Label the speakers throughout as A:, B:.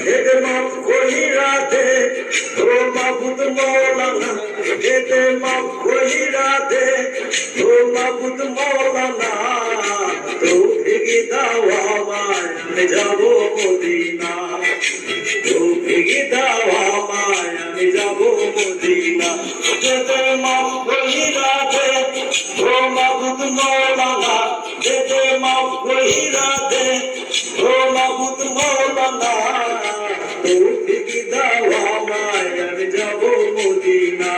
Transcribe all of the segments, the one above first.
A: देते माफ कोई राधे ओ माबूद मौलाना देते माफ कोई राधे ओ माबूद मौलाना तौफीक दाओ আমায় আমি যাব মদিনা तौफीक दाओ আমায় আমি যাব মদিনা देते माफ कोई राधे ओ माबूद मौलाना देते माफ कोई राधे ओ माबूद मौलाना तौफीक दाओ আমায় আমি যাব মদিনা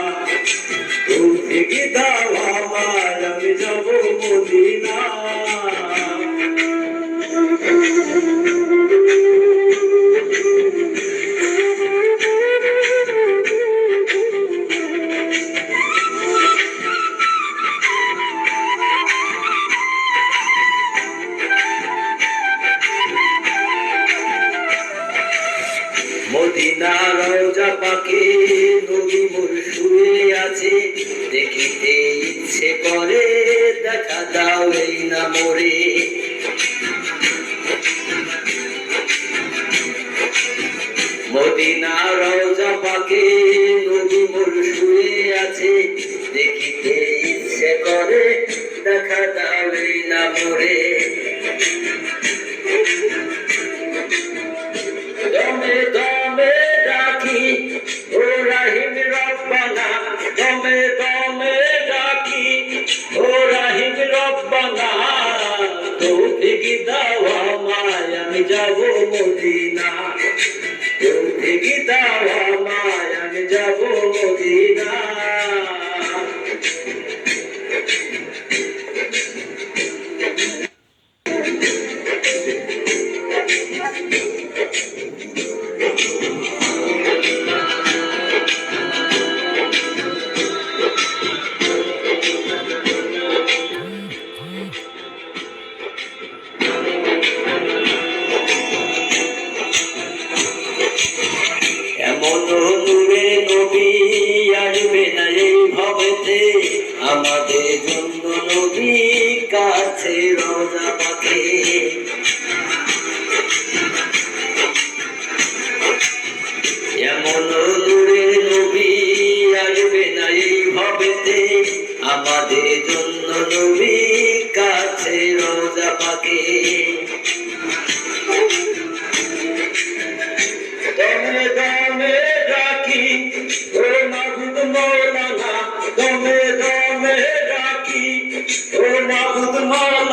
A: तौफीक दाओ আমায় আমি যাব মদিনা মদিনা রওজা পাকে নবী মোর শুয়ে আছে দেখিতে ইচ্ছে করে দেখা দাও এই না মোরে মদিনা রওজা পাকে নবী মোর শুয়ে আছে দেখিতে ইচ্ছে করে দেখা দাও এই না মোরে দমে দমে ডাকি ও রাহিম রব্বানা দমে দমে ডাকি ও রাহিম রব্বানা তৌফিক দাও আমায় আমি যাব মদিনা তৌফিক দাও আমায় আমি যাব মদিনা এমন নূরে নবী আসবে না এই ভবেতে আমাদের জন্য নবী কাছে রওজা পাকে এমন নূরে নবী আসবে না এই ভবেতে আমাদের জন্য নবী কাছে রওজা পাকে দমে দমে ডাকি ও মাবুদ মৌলানা দমে দমে ডাকি ও মাবুদ মৌলানা